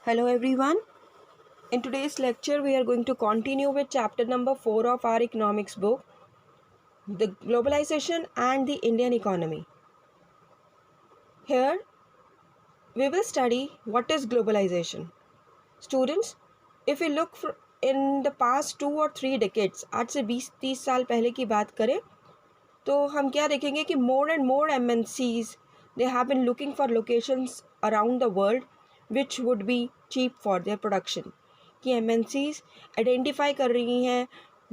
Hello everyone. In today's lecture we are going to continue with chapter number 4 of our economics book, the globalization and the Indian economy. Here we will study what is globalization. Students, if we look in the past 2 or 3 decades, आज से 20-30 साल पहले की बात करें तो हम क्या देखेंगे कि more and more MNCs they have been looking for locations around the world which would be cheap for their production. कि MNCs आइडेंटिफाई कर रही हैं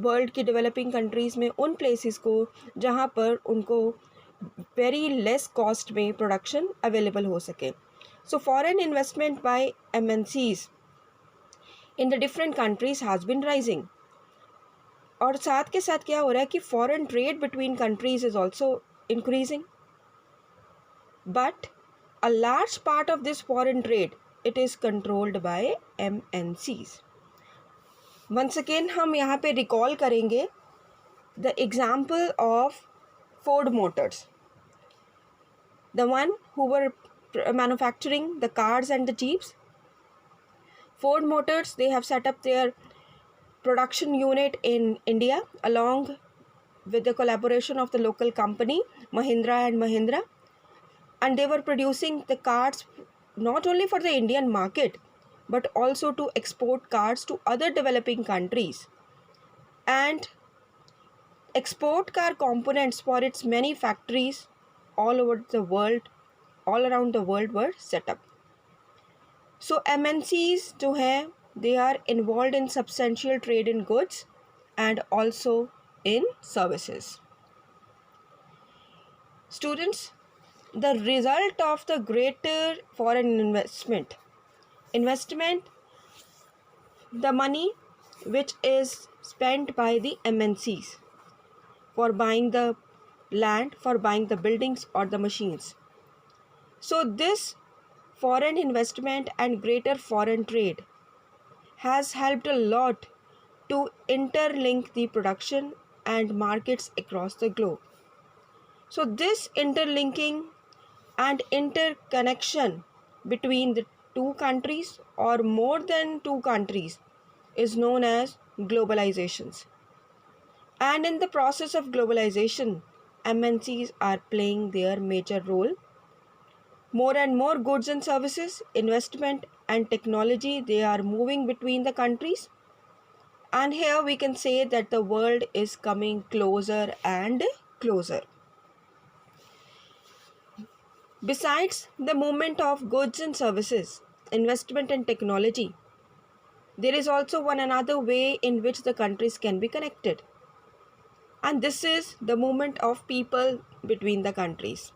वर्ल्ड की डेवलपिंग कंट्रीज़ में उन प्लेसेस को जहाँ पर उनको वेरी लेस कॉस्ट में प्रोडक्शन अवेलेबल हो सके. So foreign investment by MNCs in the different countries has been rising. और साथ के साथ क्या हो रहा है कि foreign trade between countries is also increasing, but a large part of this foreign trade it is controlled by MNCs. Once again हम यहाँ पे रिकॉल करेंगे the example of Ford Motors, the one who were manufacturing the cars and the jeeps. Ford Motors, they have set up their production unit in India along with the collaboration of the local company Mahindra and Mahindra, and they were producing the cars not only for the Indian market but also to export cars to other developing countries, and export car components for its many factories all over the world, all around the world were set up. So MNCs जो हैं they are involved in substantial trade in goods and also in services. Students, the result of the greater foreign investment, the money which is spent by the MNCs for buying the land, for buying the buildings or the machines. So this foreign investment and greater foreign trade has helped a lot to interlink the production and markets across the globe. So this interlinking and interconnection between the two countries or more than two countries is known as globalizations. And in the process of globalization, MNCs are playing their major role. More and more goods and services, investment and technology, they are moving between the countries. And here we can say that the world is coming closer and closer. Besides the movement of goods and services, investment and technology, there is also one another way in which the countries can be connected. And this is the movement of people between the countries.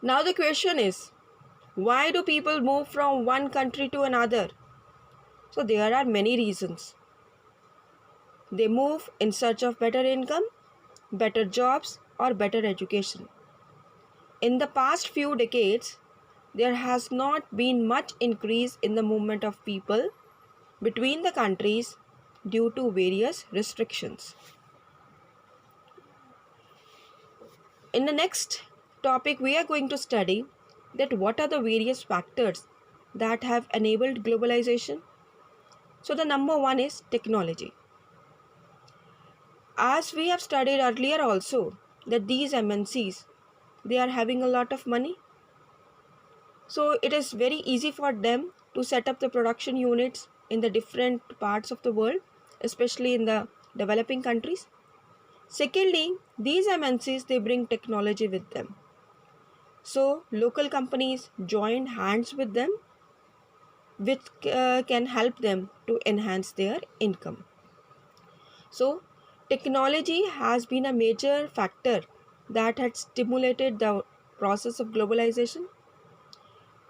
Now the question is, why do people move from one country to another? So there are many reasons. They move in search of better income, better jobs, or better education. In the past few decades, there has not been much increase in the movement of people between the countries due to various restrictions. In the next topic, we are going to study that what are the various factors that have enabled globalization. So the number one is technology. As we have studied earlier also that these MNCs, they are having a lot of money. So it is very easy for them to set up the production units in the different parts of the world, especially in the developing countries. Secondly, these MNCs, they bring technology with them. So local companies join hands with them, which can help them to enhance their income. So technology has been a major factor that had stimulated the process of globalization.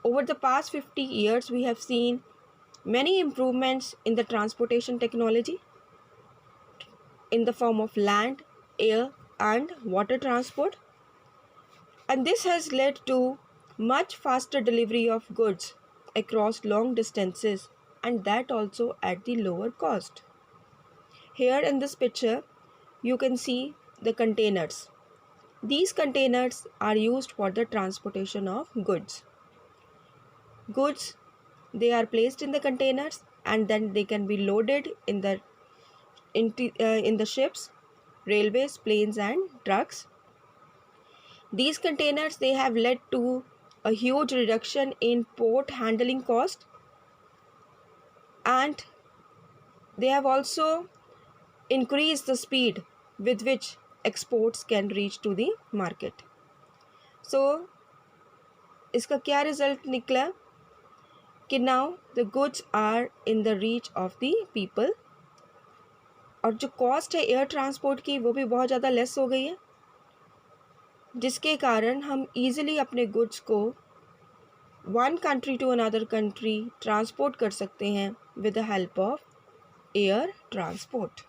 Over the past 50 years, we have seen many improvements in the transportation technology in the form of land, air, and water transport. And this has led to much faster delivery of goods across long distances, and that also at the lower cost. Here in this picture, you can see the containers. These containers are used for the transportation of goods. Goods they are placed in the containers and then they can be loaded in the ships, railways, planes and trucks. These containers, they have led to a huge reduction in port handling cost, and they have also increased the speed with which exports can reach to the market. So इसका क्या result निकला कि now the goods are in the reach of the people, और जो cost है air transport की वो भी बहुत ज़्यादा लेस हो गई है, जिसके कारण हम ईज़िली अपने गुड्स को one country to another country transport कर सकते हैं with the help of air transport.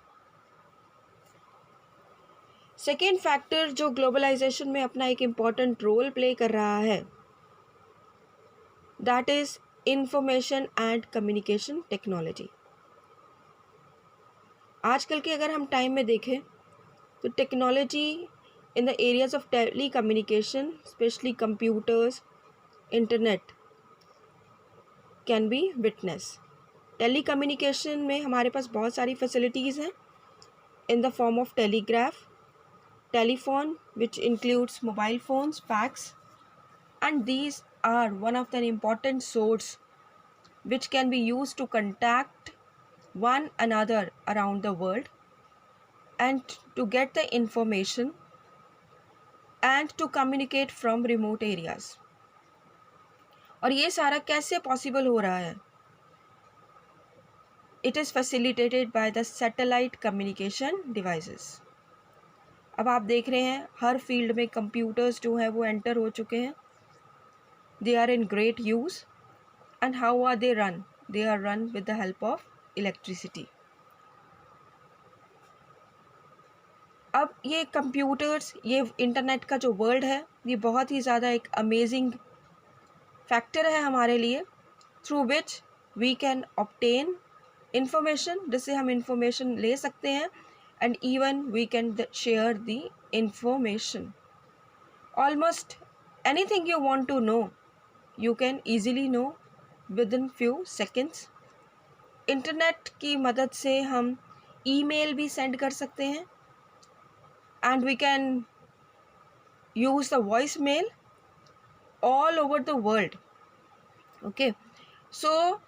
Second factor जो ग्लोबलाइजेशन में अपना एक इम्पॉर्टेंट रोल प्ले कर रहा है, that is information and communication technology. आजकल के अगर हम टाइम में देखें तो technology in the areas of telecommunication, specially computers, internet, can be witness. Telecommunication में हमारे पास बहुत सारी फैसिलिटीज़ हैं in the form of telegraph, telephone which includes mobile phones, fax, and these are one of the important source which can be used to contact one another around the world and to get the information and to communicate from remote areas। और ये सारा कैसे possible हो रहा है? It is facilitated by the satellite communication devices। अब आप देख रहे हैं हर फील्ड में कंप्यूटर्स जो हैं वो एंटर हो चुके हैं। They are in great use, and how are they run? They are run with the help of electricity। अब ये कंप्यूटर्स, ये इंटरनेट का जो वर्ल्ड है, ये बहुत ही ज़्यादा एक अमेजिंग फैक्टर है हमारे लिए, through which we can obtain information, जिससे हम इंफॉर्मेशन ले सकते हैं, and even we can share the information. Almost anything you want to know you can easily know within few seconds। Internet की मदद से हम ईमेल भी सेंड कर सकते हैं, and we can use the voice mail all over the world। okay, so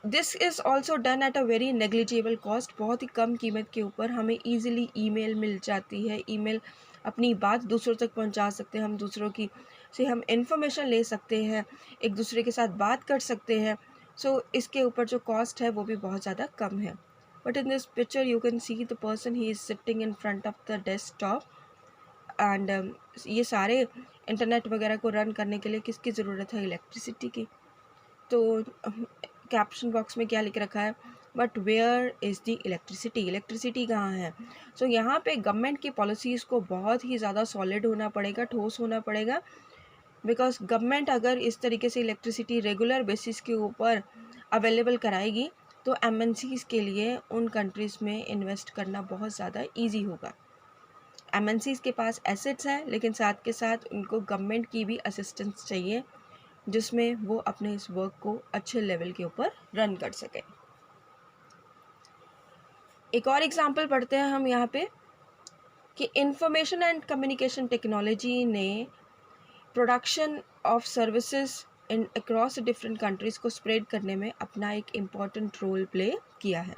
this is also done at a very negligible cost। बहुत ही कम कीमत के ऊपर हमें easily ईमेल मिल जाती है। ईमेल अपनी बात दूसरों तक पहुंचा सकते हैं, हम दूसरों की से हम इंफॉर्मेशन ले सकते हैं, एक दूसरे के साथ बात कर सकते हैं। सो इसके ऊपर जो कॉस्ट है वो भी बहुत ज़्यादा कम है। But in this picture you can see the person, he is sitting in front of the desktop, and ये सारे इंटरनेट वगैरह को रन करने के लिए किसकी ज़रूरत है? इलेक्ट्रिसिटी की। तो कैप्शन बॉक्स में क्या लिख रखा है? But where is the electricity? Electricity कहाँ है? सो यहाँ पे गवर्नमेंट की पॉलिसीज़ को बहुत ही ज़्यादा सॉलिड होना पड़ेगा, ठोस होना पड़ेगा, बिकॉज गवर्नमेंट अगर इस तरीके से इलेक्ट्रिसिटी रेगुलर बेसिस के ऊपर अवेलेबल कराएगी तो एमएनसीज़ के लिए उन कंट्रीज़ में इन्वेस्ट करना बहुत ज़्यादा ईजी होगा। एमएनसीज़ के पास एसेट्स हैं, लेकिन साथ के साथ उनको गवर्नमेंट की भी असिस्टेंस चाहिए, जिसमें वो अपने इस वर्क को अच्छे लेवल के ऊपर रन कर सकें। एक और एग्जांपल पढ़ते हैं हम यहाँ पे कि इंफॉर्मेशन एंड कम्युनिकेशन टेक्नोलॉजी ने production of services in across different countries को स्प्रेड करने में अपना एक इम्पॉर्टेंट रोल प्ले किया है।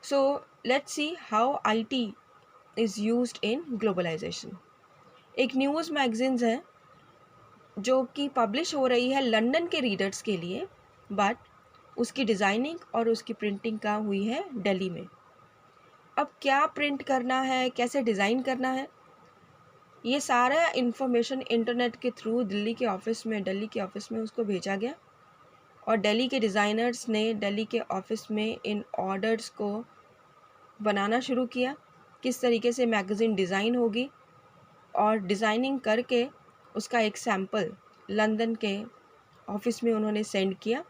So let's see how IT is used in globalisation. एक न्यूज़ मैगजीन्स है जो कि पब्लिश हो रही है लंदन के रीडर्स के लिए, बट उसकी डिज़ाइनिंग और उसकी प्रिंटिंग का हुई है दिल्ली में। अब क्या प्रिंट करना है, कैसे डिज़ाइन करना है, ये सारा इन्फॉर्मेशन इंटरनेट के थ्रू दिल्ली के ऑफ़िस में उसको भेजा गया, और दिल्ली के डिज़ाइनर्स ने दिल्ली के ऑफ़िस में इन ऑर्डर्स को बनाना शुरू किया, किस तरीके से मैगज़ीन डिज़ाइन होगी, और डिज़ाइनिंग करके उसका एक सैम्पल लंदन के ऑफ़िस में उन्होंने सेंड किया।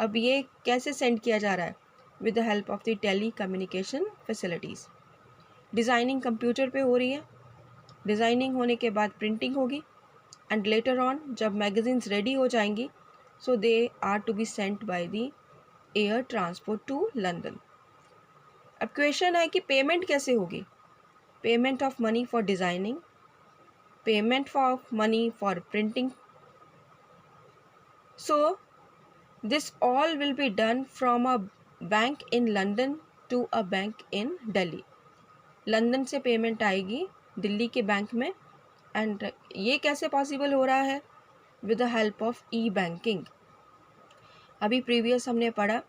अब ये कैसे सेंड किया जा रहा है? With the help of the telecommunication facilities. Designing computer पे हो रही है, डिज़ाइनिंग होने के बाद प्रिंटिंग होगी, एंड लेटर ऑन जब मैगज़ीन्स रेडी हो जाएंगी so they are to be sent by the air transport to London. अब क्वेश्चन है कि पेमेंट कैसे होगी? Payment of money for designing, payment of money for printing. So this all will be done from a bank in London to a bank in Delhi. London से payment आएगी दिल्ली के bank में. And ये कैसे possible हो रहा है? With the help of E banking. अभी प्रीवियस हमने पढ़ा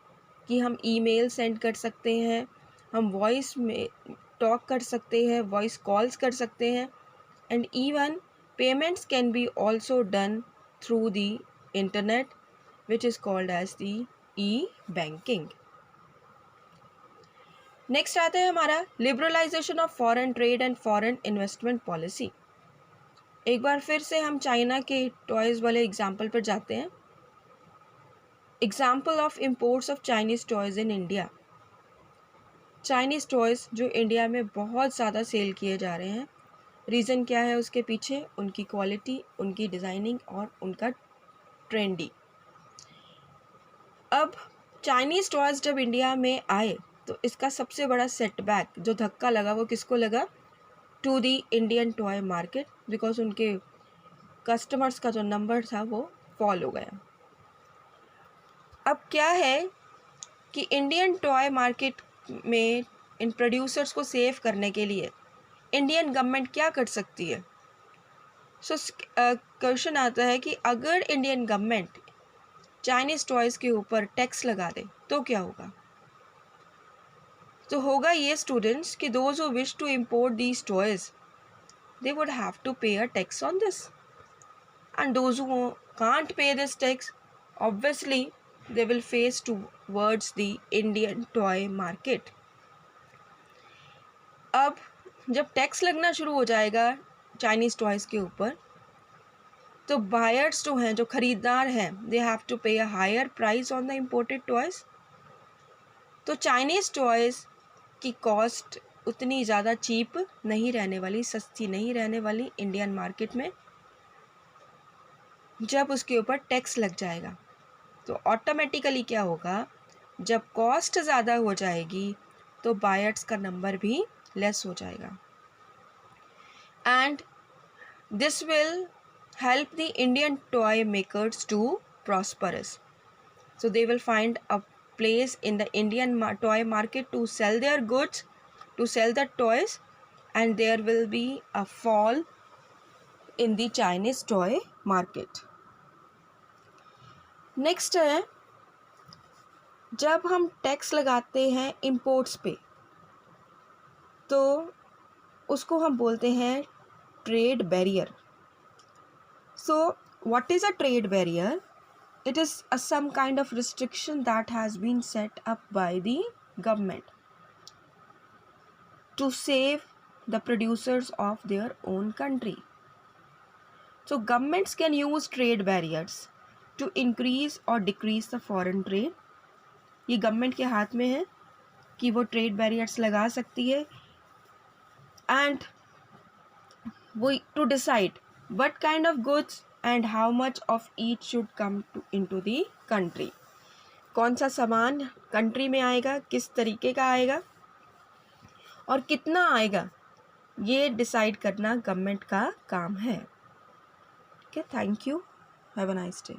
कि हम ईमेल सेंड कर सकते हैं, हम वॉइस में टॉक कर सकते हैं, वॉइस कॉल्स कर सकते हैं, and even payments can be also done through the internet which is called as the e-banking. Next आता है हमारा liberalisation of foreign trade and foreign investment policy. एक बार फिर से हम चाइना के टॉयज़ वाले एग्जाम्पल पर जाते हैं. Example of imports of Chinese toys in India. Chinese toys जो इंडिया में बहुत ज़्यादा सेल किए जा रहे हैं. रीज़न क्या है उसके पीछे? उनकी क्वालिटी, उनकी डिज़ाइनिंग और उनका ट्रेंडी. अब चाइनीज़ टॉयज़ जब इंडिया में आए तो इसका सबसे बड़ा सेटबैक जो धक्का लगा वो किसको लगा? To the Indian toy market, because उनके कस्टमर्स का जो नंबर था वो फॉल हो गया. अब क्या है कि इंडियन टॉय मार्केट में इन प्रोड्यूसर्स को सेव करने के लिए इंडियन गवर्नमेंट क्या कर सकती है? सो क्वेश्चन आता है कि अगर इंडियन गवर्नमेंट चाइनीज़ टॉयज़ के ऊपर टैक्स लगा दे तो क्या होगा? तो होगा ये स्टूडेंट्स कि those who wish to import these toys they would have to pay a tax on this, and those who can't pay this tax obviously they will face towards the Indian toy market. अब जब tax लगना शुरू हो जाएगा Chinese toys के ऊपर तो buyers जो हैं, जो ख़रीदार हैं, दे have to pay a higher price on the imported toys. तो चाइनीज़ टॉयज़ की कॉस्ट उतनी ज़्यादा चीप नहीं रहने वाली, सस्ती नहीं रहने वाली इंडियन मार्केट में. जब उसके ऊपर टैक्स लग जाएगा तो ऑटोमेटिकली क्या होगा? जब कॉस्ट ज़्यादा हो जाएगी तो बायर्स का नंबर भी लेस हो जाएगा. And this will help the Indian toy makers to prosper. So they will find a place in the Indian toy market to sell their goods, to sell the toys, and there will be a fall in the Chinese toy market. Next है, जब हम tax लगाते हैं imports पे तो उसको हम बोलते हैं trade barrier. So what is a trade barrier? It is some kind of restriction that has been set up by the government to save the producers of their own country. So governments can use trade barriers to increase or decrease the foreign trade. ये government के हाथ में है कि वो trade barriers लगा सकती है, एंड वो to decide what kind of goods and how much of each should come into the country. कौन सा सामान कंट्री में आएगा, किस तरीके का आएगा और कितना आएगा, ये डिसाइड करना गवर्नमेंट का काम है. Okay, thank you, have a nice day.